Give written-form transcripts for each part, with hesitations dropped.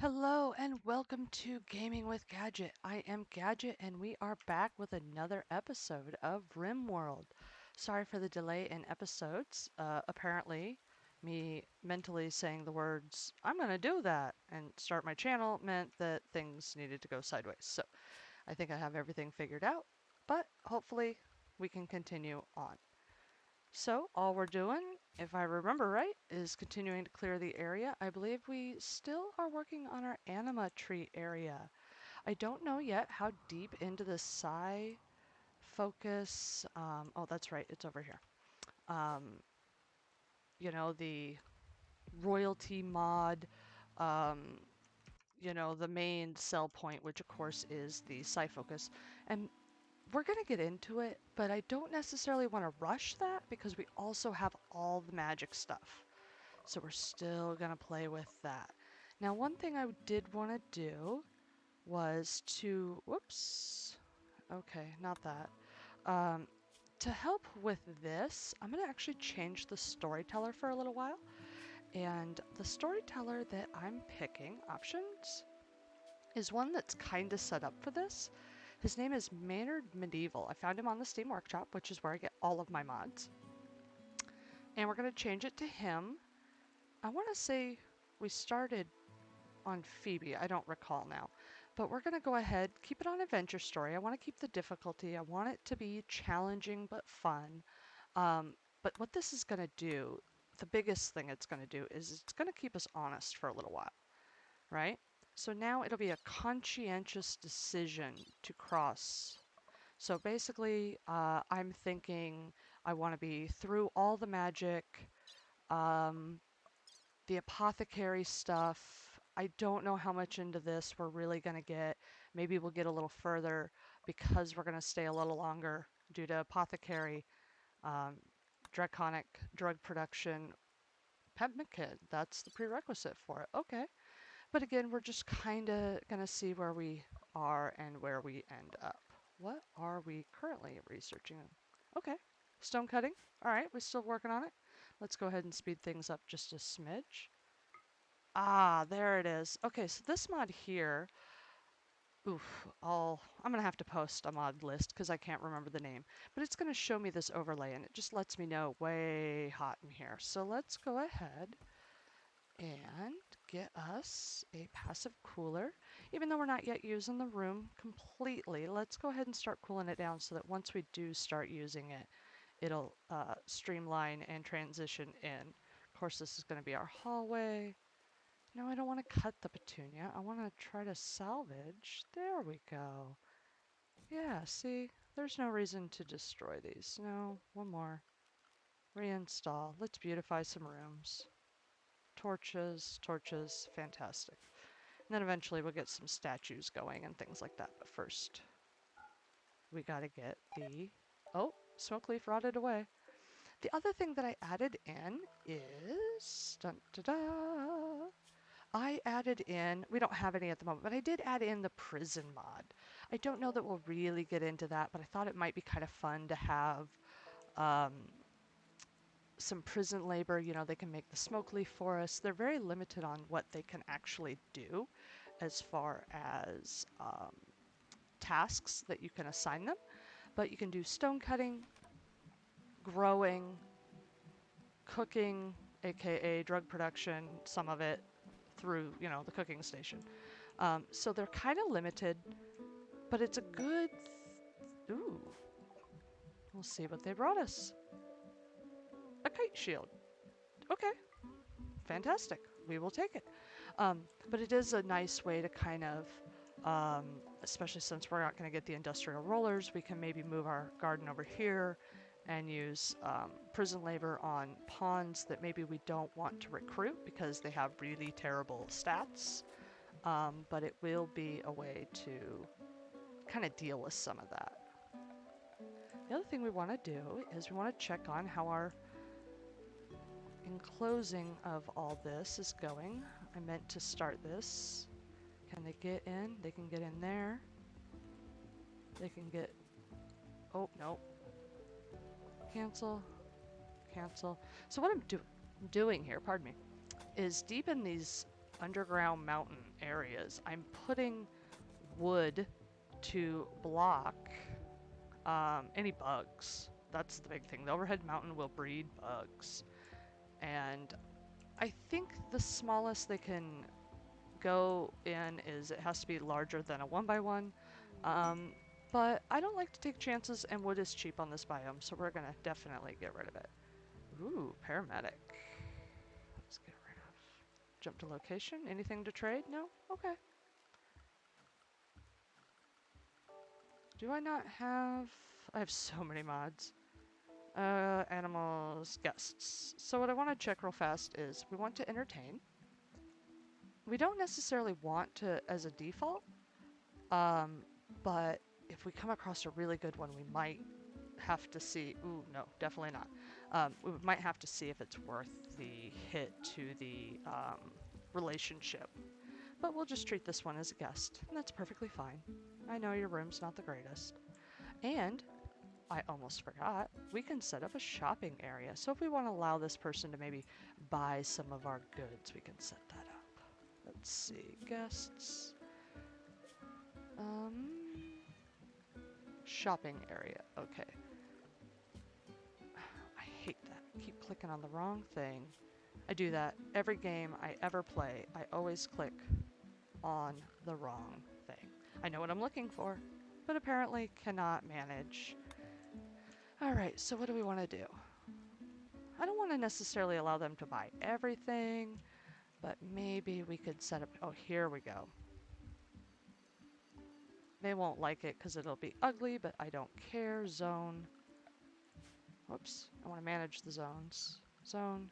Hello and welcome to Gaming with Gadget. I am Gadget and we are back with another episode of Rimworld. Sorry for the delay in episodes. Apparently, me mentally saying the words, I'm going to do that, and start my channel meant that things needed to go sideways. So I think I have everything figured out, but hopefully we can continue on. So all we're doing, if I remember right, is continuing to clear the area. I believe we still are working on our anima tree area. I don't know yet how deep into the psi focus. Oh, that's right, it's over here. Um, the royalty mod, um, the main sell point, which of course is the psi focus. And we're going to get into it, but I don't necessarily want to rush that because we also have all the magic stuff. So we're still going to play with that. Now, one thing I did want to do was to, whoops, okay, not that. Um, to help with this, I'm going to actually change the storyteller for a little while. And the storyteller that I'm picking, options, is one that's kind of set up for this. His name is Maynard Medieval. I found him on the Steam Workshop, which is where I get all of my mods. And we're going to change it to him. I want to say we started on Phoebe. I don't recall now. But we're going to go ahead, keep it on Adventure Story. I want to keep the difficulty. I want it to be challenging but fun. But what this is going to do, the biggest thing it's going to do is it's going to keep us honest for a little while, right? So now it'll be a conscientious decision to cross. So basically, I'm thinking I want to be through all the magic, um, the apothecary stuff. I don't know how much into this we're really going to get. Maybe we'll get a little further because we're going to stay a little longer due to apothecary, um, draconic drug production, peptide. That's the prerequisite for it. Okay. But again, we're just kind of going to see where we are and where we end up. What are we currently researching? Okay, stone cutting. All right, we're still working on it. Let's go ahead and speed things up just a smidge. Ah, there it is. Okay, so this mod here, oof, I'm gonna have to post a mod list because I can't remember the name, but it's gonna show me this overlay and it just lets me know way hot in here. So let's go ahead and get us a passive cooler. Even though we're not yet using the room completely, let's go ahead and start cooling it down so that once we do start using it, it'll streamline and transition in. Of course, this is going to be our hallway. No, I don't want to cut the petunia. I want to try to salvage. There we go. Yeah, see? There's no reason to destroy these. No, one more. Reinstall. Let's beautify some rooms. Torches, torches, fantastic. And then eventually we'll get some statues going and things like that. But first, we gotta get the... Oh, smoke leaf rotted away. The other thing that I added in is... Dun, da, da, I added in... We don't have any at the moment, but I did add in the prison mod. I don't know that we'll really get into that, but I thought it might be kind of fun to have... Um, some prison labor, they can make the smoke leaf for us. They're very limited on what they can actually do as far as tasks that you can assign them. But you can do stone cutting, growing, cooking, aka drug production, some of it through, the cooking station. So they're kind of limited, but it's a good... Ooh. We'll see what they brought us. A kite shield. Okay. Fantastic. We will take it. But it is a nice way to kind of, especially since we're not going to get the industrial rollers, we can maybe move our garden over here and use prison labor on pawns that maybe we don't want to recruit because they have really terrible stats. But it will be a way to kind of deal with some of that. The other thing we want to do is we want to check on how our enclosing of all this is going. I meant to start this. Can they get in? They can get in there. They can get... Oh, no. Cancel. Cancel. So what I'm doing here, pardon me, is deep in these underground mountain areas. I'm putting wood to block any bugs. That's the big thing. The overhead mountain will breed bugs. And I think the smallest they can go in is it has to be larger than a 1x1. Um, but I don't like to take chances, and wood is cheap on this biome, so we're gonna definitely get rid of it. Ooh, paramedic. Let's get rid of. Jump to location. Anything to trade? No? Okay. Do I not have... I have so many mods. Animals, guests. So what I want to check real fast is we want to entertain. We don't necessarily want to as a default, but if we come across a really good one, we might have to see. Ooh, no, definitely not. We might have to see if it's worth the hit to the relationship. But we'll just treat this one as a guest, and that's perfectly fine. I know your room's not the greatest. And I almost forgot, we can set up a shopping area. So if we want to allow this person to maybe buy some of our goods, we can set that up. Let's see, guests. Shopping area, okay. I hate that. I keep clicking on the wrong thing. I do that every game I ever play. I always click on the wrong thing. I know what I'm looking for, but apparently cannot manage. All right, so what do we want to do? I don't want to necessarily allow them to buy everything, but maybe we could set up, oh, here we go. They won't like it because it'll be ugly, but I don't care. Zone. Whoops, I want to manage the zones. Zone.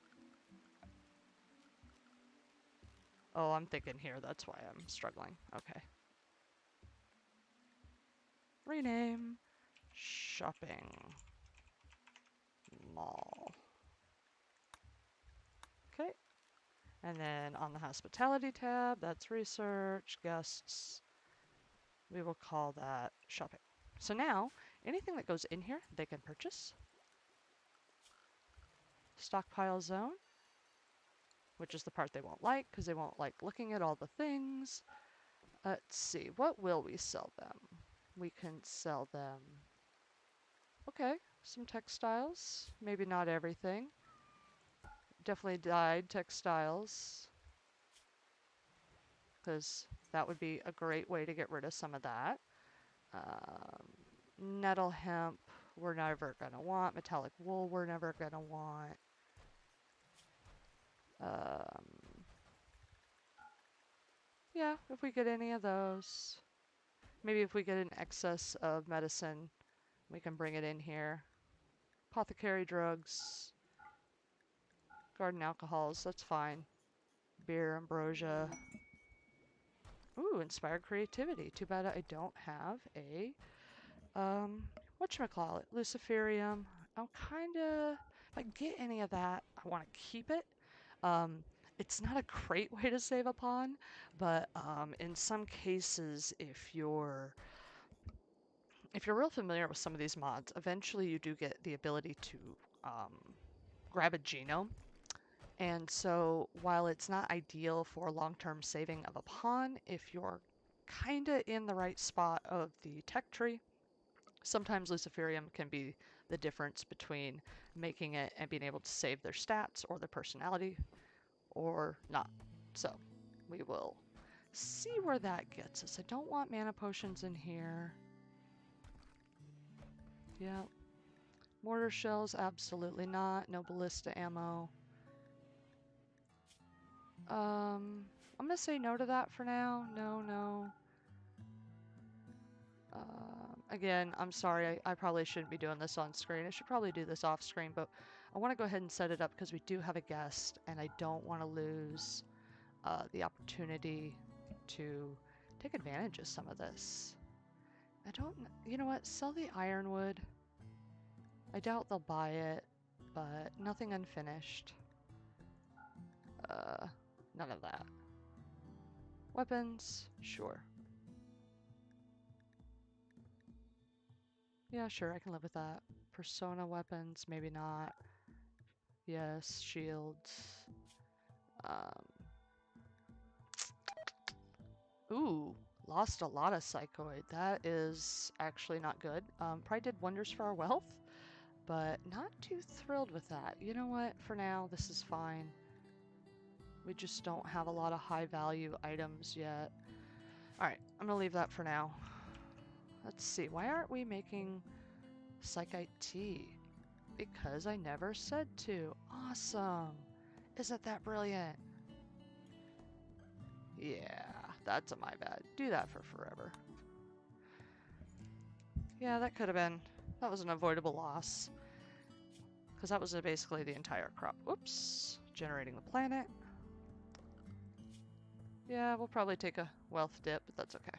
Oh, I'm thinking here, that's why I'm struggling. Okay. Rename. Shopping. Mall. Okay. And then on the hospitality tab, that's research, guests. We will call that shopping. So now, anything that goes in here, they can purchase. Stockpile zone, which is the part they won't like because they won't like looking at all the things. Let's see, what will we sell them? We can sell them, okay, some textiles. Maybe not everything. Definitely dyed textiles, because that would be a great way to get rid of some of that. Nettle hemp, we're never going to want. Metallic wool, we're never going to want. Yeah, if we get any of those. Maybe if we get an excess of medicine, we can bring it in here. Apothecary drugs. Garden alcohols, that's fine. Beer, ambrosia. Ooh, inspired creativity. Too bad I don't have a, whatchamacallit, Luciferium. I'm kinda, if I get any of that, I want to keep it. It's not a great way to save a pawn, but in some cases, if you're real familiar with some of these mods, eventually you do get the ability to grab a genome. And so while it's not ideal for long-term saving of a pawn, if you're kinda in the right spot of the tech tree, sometimes Luciferium can be the difference between making it and being able to save their stats or their personality or not. So we will see where that gets us. I don't want mana potions in here. Yeah. Mortar shells, absolutely not. No ballista ammo. I'm gonna say no to that for now. No, no. Again, I'm sorry, I probably shouldn't be doing this on screen. I should probably do this off screen, but I want to go ahead and set it up because we do have a guest, and I don't want to lose the opportunity to take advantage of some of this. I don't, you know what, sell the ironwood. I doubt they'll buy it, but nothing unfinished. None of that. Weapons, sure. Yeah, sure, I can live with that. Persona weapons, maybe not. Yes, shields. Ooh, lost a lot of psychoid. That is actually not good. Probably did wonders for our wealth, but not too thrilled with that. You know what? For now, this is fine. We just don't have a lot of high value items yet. All right, I'm gonna leave that for now. Let's see, why aren't we making psychite tea? Because I never said to. Awesome. Isn't that brilliant? Yeah, that's a my bad. Do that for forever. Yeah, that was an avoidable loss. Because that was basically the entire crop. Oops, generating the planet. Yeah, we'll probably take a wealth dip, but that's okay.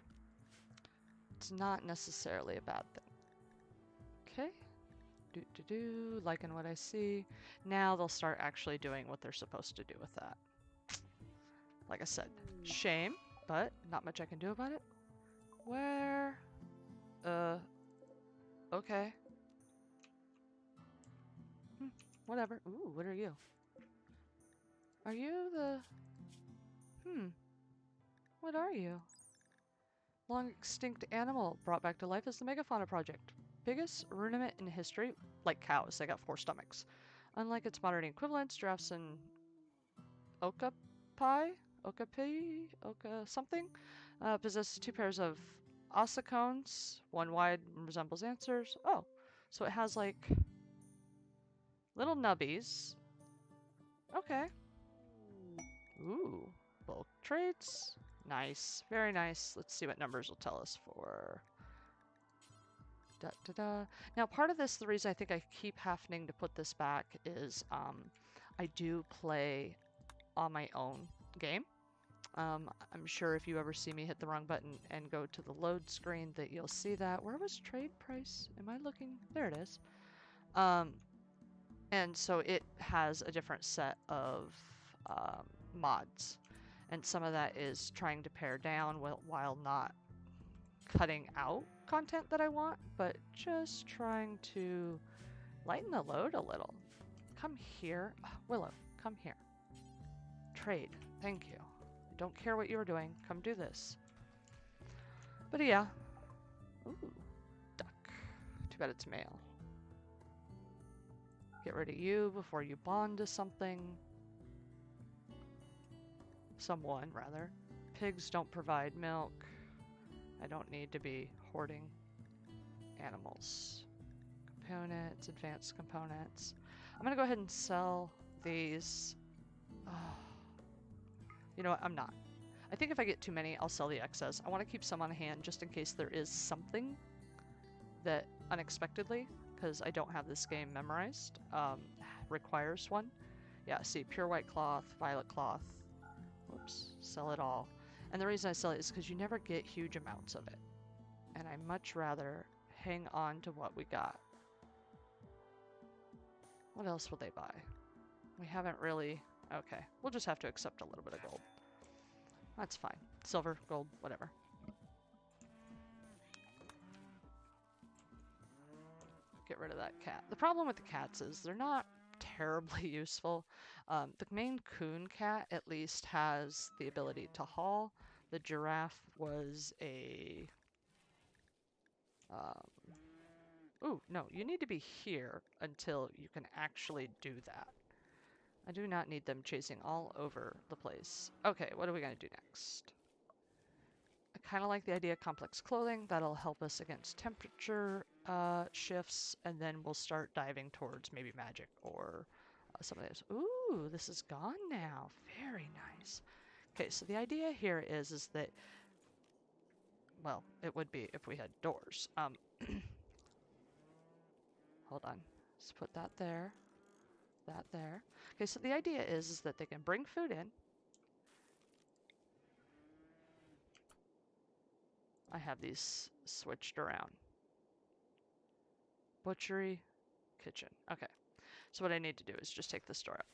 It's not necessarily a bad thing. Okay. Liking what I see. Now they'll start actually doing what they're supposed to do with that. Like I said, shame, but not much I can do about it. Where? Okay. Whatever. Ooh, what are you? Are you the... What are you? Long extinct animal brought back to life as the Megafauna Project. Biggest ruminant in history, like cows, they got 4 stomachs. Unlike its modern equivalents, giraffes and oka something, possesses 2 pairs of ossicones. One wide resembles answers. Oh, so it has like little nubbies. Okay. Ooh, bulk traits. Nice, very nice. Let's see what numbers will tell us for. Da, da, da. Now, part of this, the reason I think I keep having to put this back is I do play on my own game. I'm sure if you ever see me hit the wrong button and go to the load screen that you'll see that. Where was trade price? Am I looking? There it is. And so it has a different set of mods. And some of that is trying to pare down while not cutting out content that I want, but just trying to lighten the load a little. Come here. Willow, come here. Trade. Thank you. I don't care what you're doing. Come do this. But yeah. Ooh, duck. Too bad it's male. Get rid of you before you bond to something. Someone, rather. Pigs don't provide milk. I don't need to be hoarding animals. Components, advanced components. I'm gonna go ahead and sell these. Oh. You know what? I'm not. I think if I get too many, I'll sell the excess. I want to keep some on hand just in case there is something that unexpectedly, because I don't have this game memorized, requires one. Yeah, see, pure white cloth, violet cloth. Whoops, sell it all. And the reason I sell it is because you never get huge amounts of it. And I much rather hang on to what we got. What else will they buy? We haven't really... Okay, we'll just have to accept a little bit of gold. That's fine. Silver, gold, whatever. Get rid of that cat. The problem with the cats is they're not terribly useful. The Maine Coon cat at least has the ability to haul. The giraffe was a... Ooh, no, you need to be here until you can actually do that. I do not need them chasing all over the place. Okay, what are we going to do next? I kind of like the idea of complex clothing. That'll help us against temperature shifts, and then we'll start diving towards maybe magic or some of those. Ooh, this is gone now. Very nice. Okay, so the idea here is that, well, it would be if we had doors. Hold on. Let's put that there. That there. Okay, so the idea is that they can bring food in. I have these switched around. Butchery, kitchen. Okay, so what I need to do is just take this door up.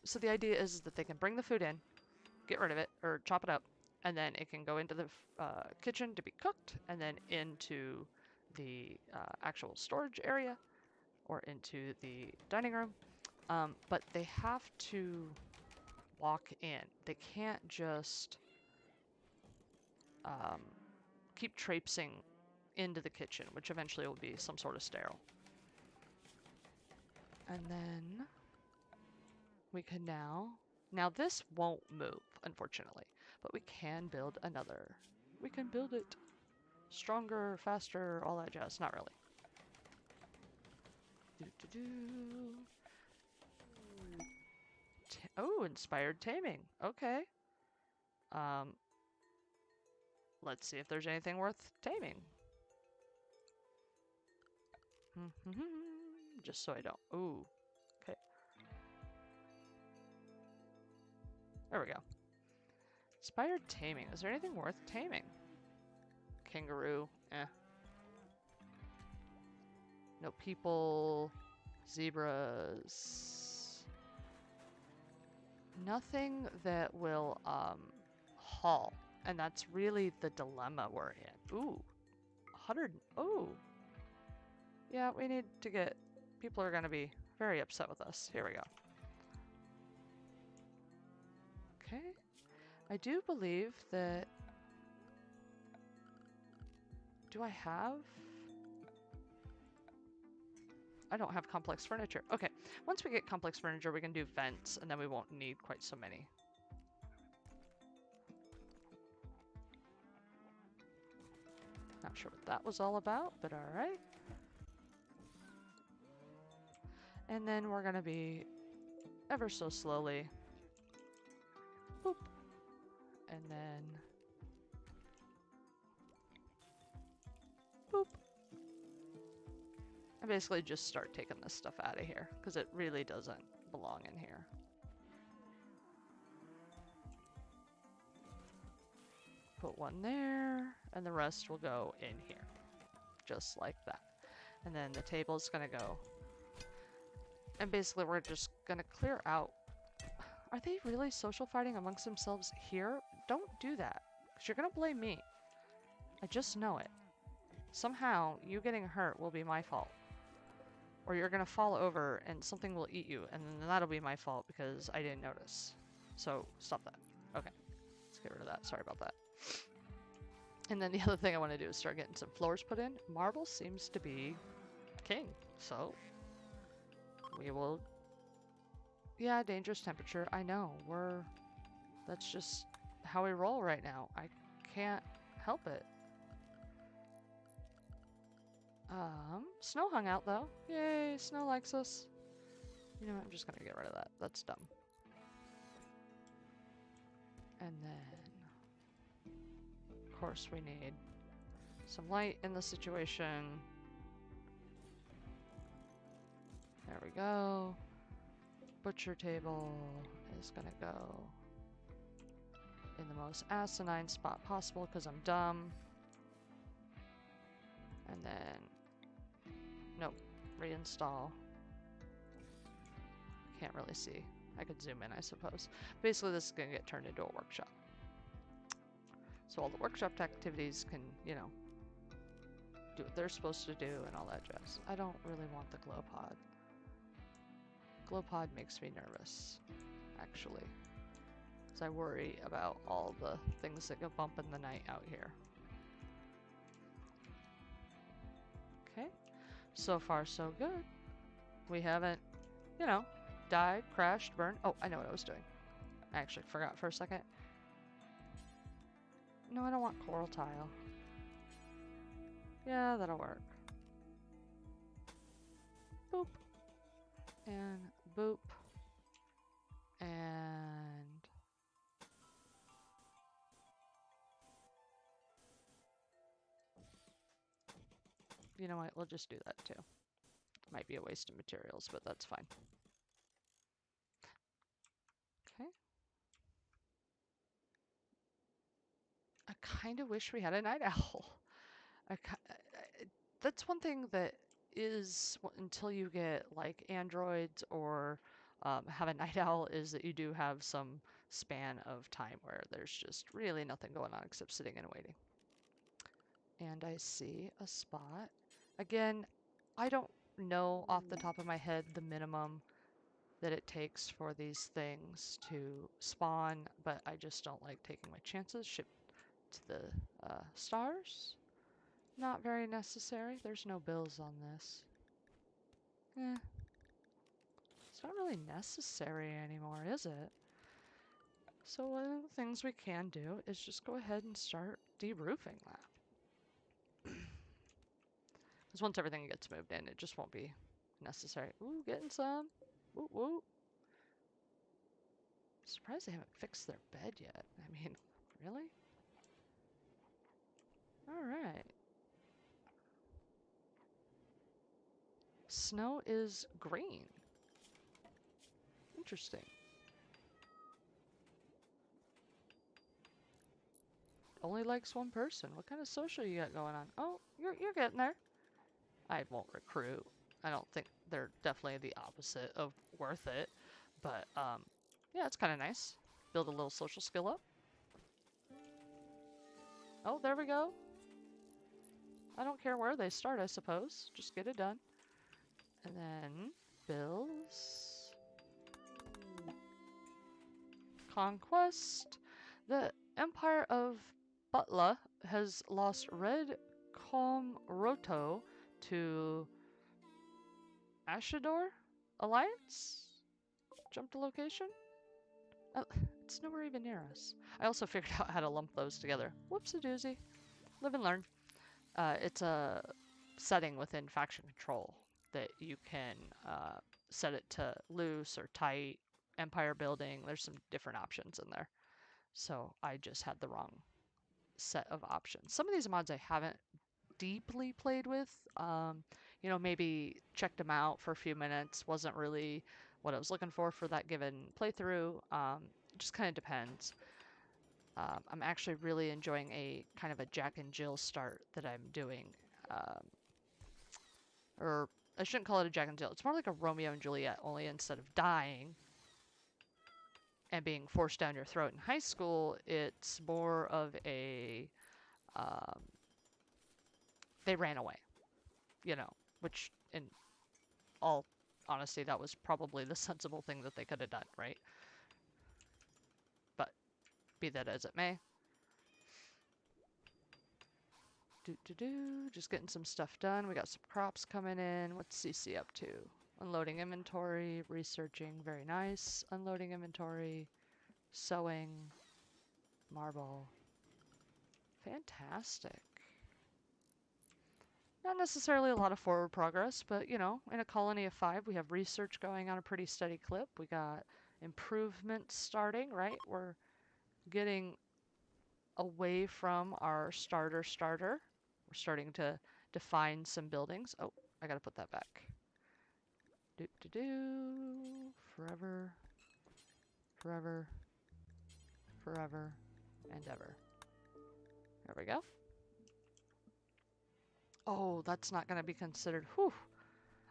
So the idea is that they can bring the food in, get rid of it, or chop it up, and then it can go into the kitchen to be cooked, and then into the actual storage area, or into the dining room. But they have to walk in. They can't just um, keep traipsing into the kitchen, which eventually will be some sort of sterile. And then we can now this won't move, unfortunately, but we can build another. We can build it stronger, faster, all that jazz. Not really. Do, do, do. Oh, inspired taming. Okay. Um, let's see if there's anything worth taming. Just so I don't. Ooh. Okay. There we go. Inspired taming. Is there anything worth taming? Kangaroo. Eh. No people. Zebras. Nothing that will haul. And that's really the dilemma we're in. Ooh. 100. Ooh. Yeah, we need to get... People are going to be very upset with us. Here we go. Okay. I do believe that... Do I have... I don't have complex furniture. Okay. Once we get complex furniture, we can do vents, and then we won't need quite so many. Not sure what that was all about, but alright. And then we're going to be ever so slowly. Boop. And then... Boop. And basically just start taking this stuff out of here, because it really doesn't belong in here. Put one there, and the rest will go in here. Just like that. And then the table's gonna go. And basically we're just gonna clear out. Are they really social fighting amongst themselves here? Don't do that, because you're gonna blame me. I just know it. Somehow, you getting hurt will be my fault. Or you're gonna fall over and something will eat you, and then that'll be my fault because I didn't notice. So, stop that. Okay. Let's get rid of that. Sorry about that. And then the other thing I want to do is start getting some floors put in. Marble seems to be king, so we will... Yeah, dangerous temperature. I know. That's just how we roll right now. I can't help it. Snow hung out though. Yay, Snow likes us. You know what, I'm just gonna get rid of that. That's dumb. And then, of course, we need some light in the situation. There we go. Butcher table is gonna go in the most asinine spot possible because I'm dumb. And then, nope, reinstall. Can't really see. I could zoom in, I suppose. Basically, this is gonna get turned into a workshop. So all the workshop activities can, you know, do what they're supposed to do and all that jazz. I don't really want the glow pod. Glow pod makes me nervous, actually. Because I worry about all the things that go bump in the night out here. Okay. So far, so good. We haven't, you know, died, crashed, burned. Oh, I know what I was doing. I actually forgot for a second. No, I don't want coral tile. Yeah, that'll work. Boop. And boop. And... You know what? We'll just do that too. Might be a waste of materials, but that's fine. Okay. I kind of wish we had a night owl. That's one thing that is, until you get like androids or have a night owl, is that you do have some span of time where there's just really nothing going on except sitting and waiting. And I see a spot. Again, I don't know off the top of my head the minimum that it takes for these things to spawn, but I just don't like taking my chances. Ship to the stars. Not very necessary. There's no bills on this. Eh, it's not really necessary anymore, is it? So one of the things we can do is just go ahead and start de-roofing that. Because once everything gets moved in, it just won't be necessary. Ooh, getting some. Woo woo. Surprised they haven't fixed their bed yet. I mean, really? Alright. Snow is green. Interesting. Only likes one person. What kind of social you got going on? Oh, you're getting there. I won't recruit. I don't think they're definitely the opposite of worth it. But yeah, it's kind of nice. Build a little social skill up. Oh, there we go. I don't care where they start, I suppose. Just get it done. And then bills. Conquest. The Empire of Butla has lost Red Comroto to Ashador Alliance? Jump to location? Oh, it's nowhere even near us. I also figured out how to lump those together. Whoops-a-doozy. Live and learn. It's a setting within faction control that you can set it to loose or tight, empire building. There's some different options in there. So I just had the wrong set of options. Some of these mods I haven't deeply played with. You know, maybe checked them out for a few minutes. Wasn't really what I was looking for that given playthrough. It just kind of depends. I'm actually really enjoying a kind of a Jack and Jill start that I'm doing. Um, or I shouldn't call it a Jack and Jill. It's more like a Romeo and Juliet, only instead of dying and being forced down your throat in high school, it's more of a um, they ran away, you know, which in all honesty, that was probably the sensible thing that they could have done, right? But be that as it may. Just getting some stuff done. We got some crops coming in. What's CC up to? Unloading inventory, researching, very nice. Unloading inventory, sewing, marble. Fantastic. Not necessarily a lot of forward progress, but you know, in a colony of 5, we have research going on a pretty steady clip. We got improvements starting, right? We're getting away from our starter. We're starting to define some buildings. Oh, I gotta put that back. Forever, forever, forever, and ever. There we go. Oh, that's not gonna be considered. Whew.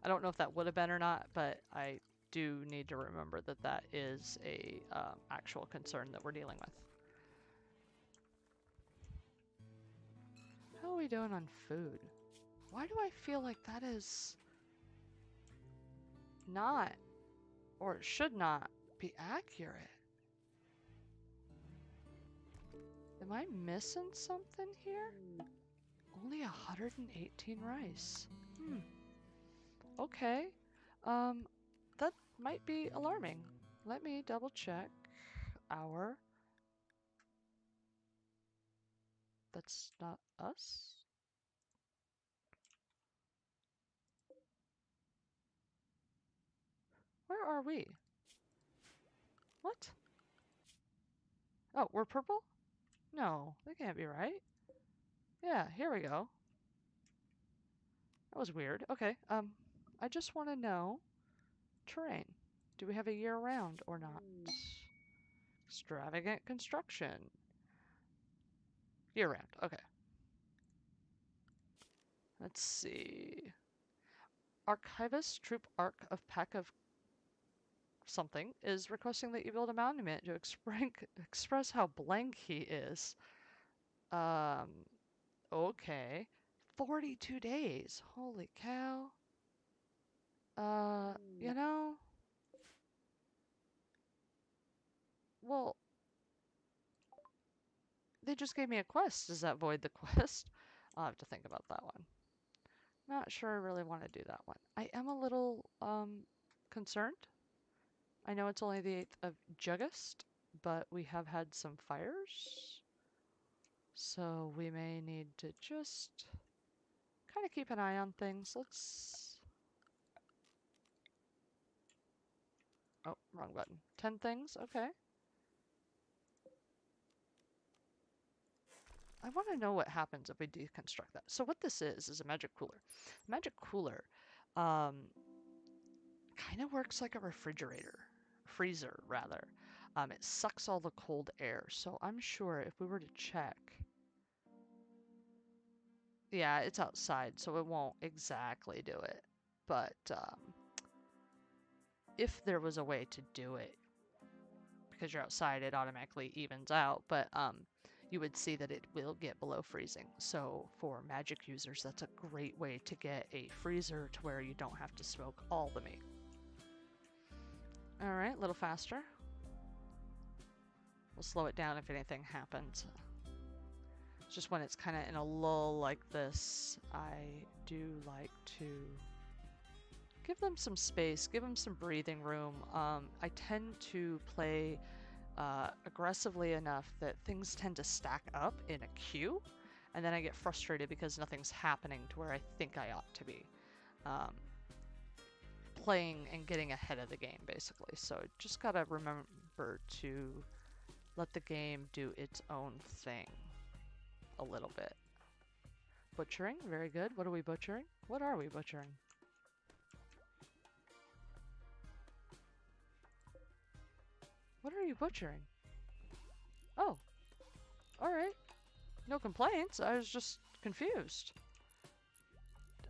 I don't know if that would have been or not, but I do need to remember that that is a actual concern that we're dealing with. How are we doing on food? Why do I feel like that is not, or it should not, be accurate? Am I missing something here? Only 118 rice. Okay. That might be alarming. Let me double check our... That's not us? Where are we? What? Oh, we're purple? No, that can't be right. Yeah, here we go. That was weird. Okay, I just want to know terrain. Do we have a year-round or not? Extravagant construction. Year-round, okay. Let's see. Archivist Troop Arc of Pack of something is requesting that you build a monument to express how blank he is. Okay. 42 days. Holy cow. You know, Well, they just gave me a quest. Does that void the quest? I'll have to think about that one. Not sure I really want to do that one. I am a little concerned. I know it's only the 8th of August, but we have had some fires. So we may need to just kind of keep an eye on things. Let's... Oh, wrong button. 10 things? Okay. I want to know what happens if we deconstruct that. So what this is a magic cooler. Magic cooler kind of works like a refrigerator, freezer rather. It sucks all the cold air. So I'm sure if we were to check, yeah, it's outside, so it won't exactly do it. But if there was a way to do it, because you're outside, it automatically evens out. But you would see that it will get below freezing. So for magic users, that's a great way to get a freezer to where you don't have to smoke all the meat. All right, a little faster. We'll slow it down if anything happens. It's just when it's kind of in a lull like this, I do like to give them some space, give them some breathing room. I tend to play aggressively enough that things tend to stack up in a queue, and then I get frustrated because nothing's happening to where I think I ought to be. Playing and getting ahead of the game, basically. So just gotta remember to let the game do its own thing a little bit. Butchering, very good. What are we butchering? What are we butchering? What are you butchering? Oh, alright. No complaints, I was just confused.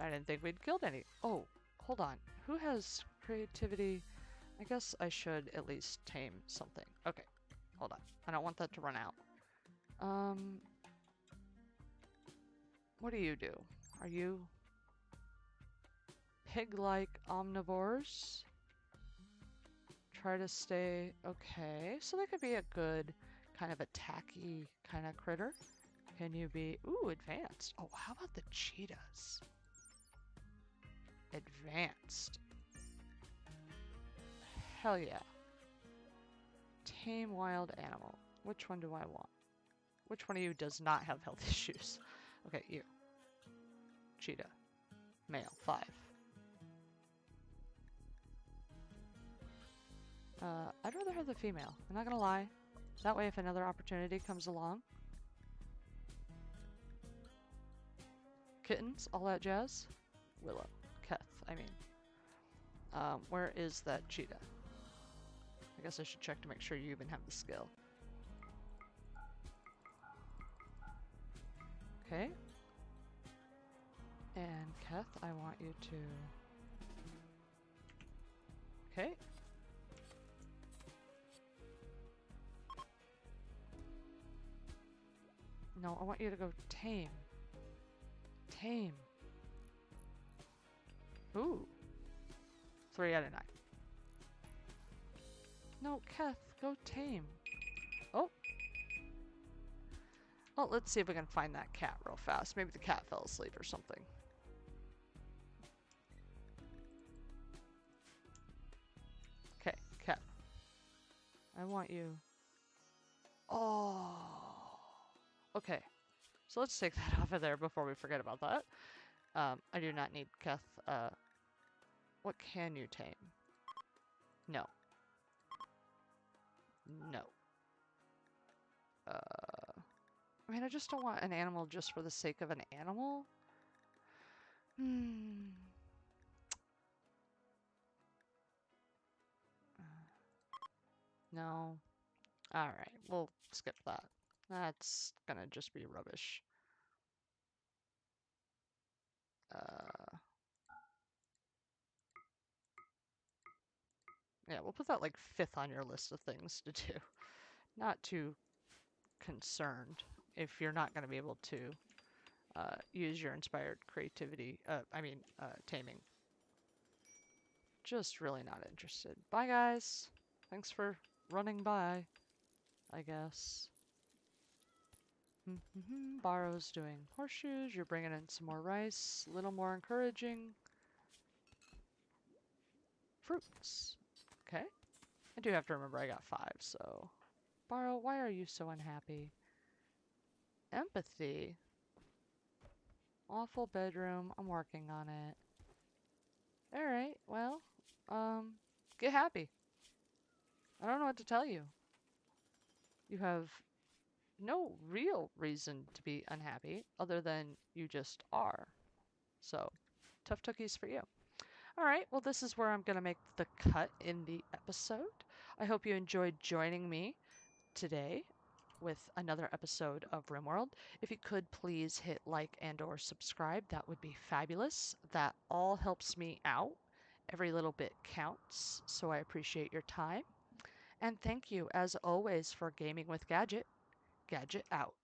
I didn't think we'd killed any. Oh, hold on. Who has creativity? I guess I should at least tame something. Okay, hold on. I don't want that to run out. What do you do? Are you pig-like omnivores? Try to stay... Okay, so that could be a good kind of attacky kind of critter. Can you be... Ooh, advanced. Oh, how about the cheetahs? Advanced. Hell yeah. Tame wild animal. Which one do I want? Which one of you does not have health issues? Okay, you. Cheetah. Male, 5. I'd rather have the female. I'm not gonna lie. That way if another opportunity comes along. Kittens, all that jazz. Willow. Keth, I mean. Where is that cheetah? I guess I should check to make sure you even have the skill. Okay. And Keth, I want you to... Okay. No, I want you to go tame. Tame. Ooh. 3 out of 9. No, Keth, go tame. Oh. Well, let's see if we can find that cat real fast. Maybe the cat fell asleep or something. Okay, cat. I want you. Oh. Okay. So let's take that off of there before we forget about that. I do not need Keth. What can you tame? No. No. I mean, I just don't want an animal just for the sake of an animal. No. Alright, we'll skip that. That's gonna just be rubbish. Yeah, we'll put that like 5th on your list of things to do. Not too concerned if you're not going to be able to use your inspired creativity, taming. Just really not interested. Bye guys! Thanks for running by. I guess. Borrow's doing horseshoes. You're bringing in some more rice. A little more encouraging. Fruits. Okay. I do have to remember I got 5, so. Borrow, why are you so unhappy? Empathy. Awful bedroom. I'm working on it. Alright, well, get happy. I don't know what to tell you. You have no real reason to be unhappy other than you just are. So, tough cookies for you. All right, well, this is where I'm going to make the cut in the episode. I hope you enjoyed joining me today with another episode of Rimworld. If you could please hit like and or subscribe, that would be fabulous. That all helps me out. Every little bit counts, so I appreciate your time. And thank you, as always, for gaming with Gadget. Gadget out.